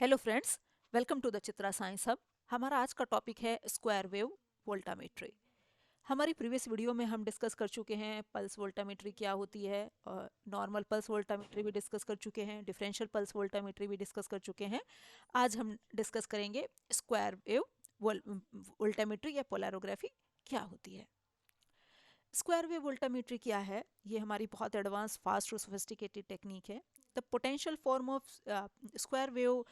Hello friends, welcome to the Chitra science hub. हमारा आज का टॉपिक है स्क्वायर वेव वोल्टामेट्री। हमारी प्रीवियस वीडियो में हम डिस्कस कर चुके हैं पल्स वोल्टामेट्री क्या होती है, और नॉर्मल पल्स वोल्टामेट्री भी डिस्कस कर चुके हैं, डिफरेंशियल पल्स वोल्टामेट्री भी डिस्कस कर चुके हैं। आज हम डिस्कस करेंगे स्क्वायर वेव वोल्टामेट्री या पोलैरोग्राफी क्या होती है। स्क्वायर वेव वोल्टामेट्री क्या है? ये हमारी बहुत एडवांस, फास्ट और सोफिस्टिकेटेड टेक्निक है। The potential form of square wave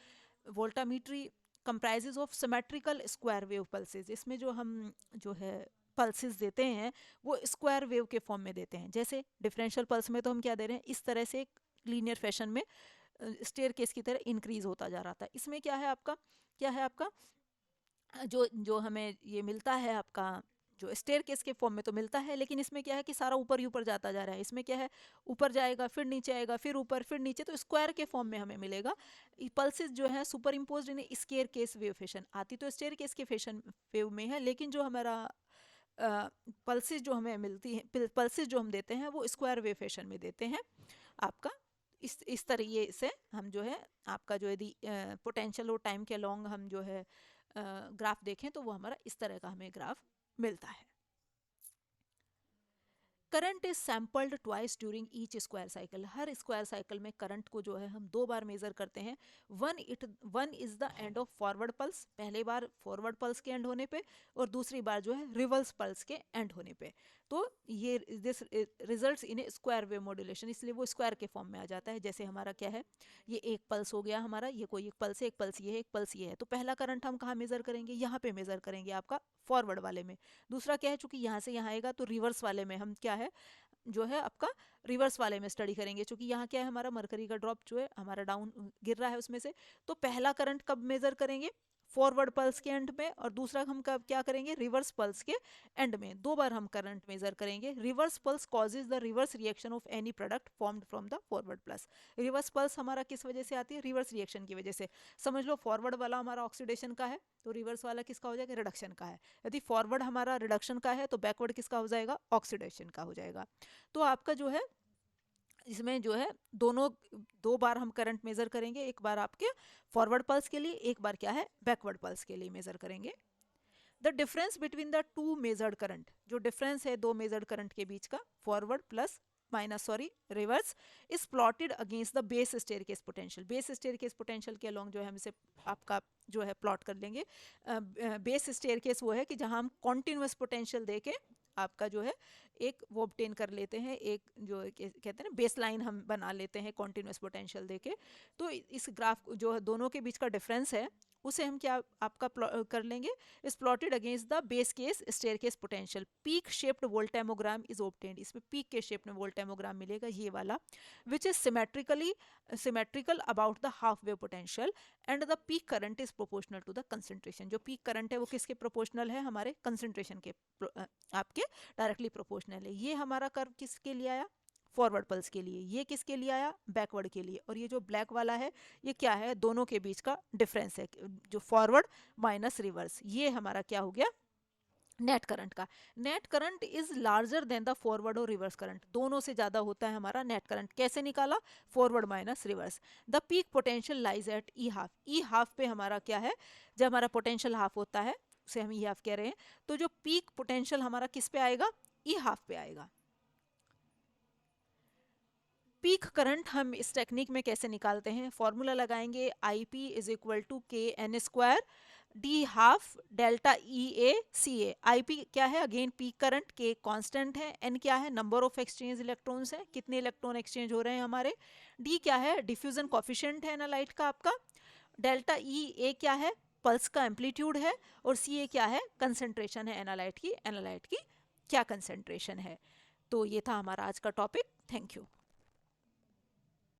voltammetry comprises of symmetrical square wave pulses. इसमें जो हम जो है पल्सेस देते हैं वो स्क्वायर वेव के फॉर्म में देते हैं। जैसे डिफरेंशियल पल्स में तो हम क्या दे रहे हैं, इस तरह से लीनियर फैशन में स्टेयर केस की तरह इंक्रीज होता जा रहा था। इसमें क्या है आपका जो जो हमें ये मिलता है आपका, जो स्टेयर केस के फॉर्म में तो मिलता है, लेकिन इसमें क्या है कि सारा ऊपर ही ऊपर जाता जा रहा है। इसमें क्या है, ऊपर जाएगा फिर नीचे आएगा फिर ऊपर फिर नीचे, तो स्क्वायर के फॉर्म में हमें मिलेगा। पल्सेस जो है सुपर इम्पोज इन स्केयर केस वेव फैशन, आती तो स्टेयर केस के फैशन वेव में है, लेकिन जो हमारा पल्सेस जो हमें मिलती है, पल्सेस जो हम देते हैं वो स्क्वायर वेव फैशन में देते हैं आपका। इस तरीके से हम जो है आपका जो यदि पोटेंशियल और टाइम के अलोंग हम जो है ग्राफ देखें तो वो हमारा इस तरह का हमें ग्राफ मिलता है। Current is sampled twice during each square cycle. Her square cycle में करंट को जो है हम दो बार मेजर करते हैं। One is the end of forward pulse, पहले बार फॉरवर्ड पल्स के एंड होने पे, और दूसरी बार जो है रिवर्स पल्स के एंड होने पे। तो ये this results in A square wave modulation, इसलिए वो स्क्वायर के फॉर्म में आ जाता है। जैसे हमारा क्या है, ये एक पल्स हो गया हमारा, ये कोई एक पल्स है, एक पल्स ये है, एक पल्स ये है। तो पहला करंट हम कहाँ मेजर करेंगे, यहाँ पे मेजर करेंगे आपका फॉरवर्ड वाले में। दूसरा क्या है, चूंकि यहाँ से यहाँ आएगा तो रिवर्स वाले में हम क्या है जो है आपका रिवर्स वाले में स्टडी करेंगे। क्योंकि यहाँ क्या है, हमारा मरकरी का ड्रॉप जो है हमारा डाउन गिर रहा है उसमें से। तो पहला करंट कब मेजर करेंगे, फॉरवर्ड पल्स के एंड में, और दूसरा हम कब क्या करेंगे, रिवर्स पल्स के एंड में। दो बार हम करंट मेजर करेंगे। Reverse pulse causes the reverse reaction of any product formed from the forward pulse. Reverse pulse हमारा किस वजह से आती है, रिवर्स रिएक्शन की वजह से। समझ लो फॉरवर्ड वाला हमारा ऑक्सीडेशन का है, तो रिवर्स वाला किसका हो जाएगा, रिडक्शन का है। यदि फॉरवर्ड हमारा रिडक्शन का है तो बैकवर्ड किसका हो जाएगा, ऑक्सीडेशन का हो जाएगा। तो आपका जो है इसमें जो है दोनों, दो बार हम करंट मेजर करेंगे, एक बार आपके फॉरवर्ड पल्स के लिए, एक बार क्या है बैकवर्ड पल्स के लिए मेजर करेंगे। The difference between the two measured current, जो डिफरेंस है दो मेजर्ड करंट के बीच का, forward plus minus sorry reverse, is plotted against the base staircase potential. Base staircase potential के अलोंग जो है हम इसे आपका जो है प्लॉट कर लेंगे। बेस स्टेयरकेस वो है कि जहां हम कॉन्टिन्यूस पोटेंशियल देके आपका जो है एक वो ऑब्टेन कर लेते हैं, एक जो कहते हैं ना बेस लाइन हम बना लेते हैं कॉन्टिन्यूस पोटेंशियल देके। तो इस ग्राफ जो है दोनों के बीच का डिफरेंस है उसे हम क्या आपका कर लेंगे, is plotted against the base case staircase potential. Peak shaped voltammogram is obtained, इसमें पीक के शेप में वोल्टेमोग्राम मिलेगा ये वाला, which is symmetrical about the half wave potential, and the peak current is proportional to the concentration. जो peak current है वो किसके प्रोपोर्शनल है, हमारे कंसंट्रेशन के आपके डायरेक्टली प्रोपोर्शनल है। ये हमारा कर्व किसके लिए आया, फॉरवर्ड पल्स के लिए। ये किसके लिए आया, बैकवर्ड के लिए। और ये जो ब्लैक वाला है ये क्या है, दोनों के बीच का डिफरेंस है, जो फॉरवर्ड माइनस रिवर्स। ये हमारा क्या हो गया, नेट करंट का। Net current is larger than the forward और रिवर्स करंट, दोनों से ज्यादा होता है हमारा नेट करंट। कैसे निकाला, forward minus reverse. The peak potential lies at E half, E half पे हमारा क्या है, जब हमारा पोटेंशियल हाफ होता है उसे हम ई हाफ कह रहे हैं। तो जो पीक पोटेंशियल हमारा किस पे आएगा, ई हाफ पे आएगा। पीक करंट हम इस टेक्निक में कैसे निकालते हैं, फॉर्मूला लगाएंगे, i p is equal to k n square d half delta e a c a. I p क्या है, again peak current, k constant है, एन क्या है, नंबर ऑफ एक्सचेंज इलेक्ट्रॉन्स है, कितने इलेक्ट्रॉन एक्सचेंज हो रहे हैं हमारे, डी क्या है, डिफ्यूजन कॉफिशिएंट है एनालाइट का आपका, डेल्टा ई ए क्या है, पल्स का एम्पलीट्यूड है, और सी ए क्या है, कंसेंट्रेशन है एनालाइट की क्या कंसेंट्रेशन है। तो ये था हमारा आज का टॉपिक। Thank you.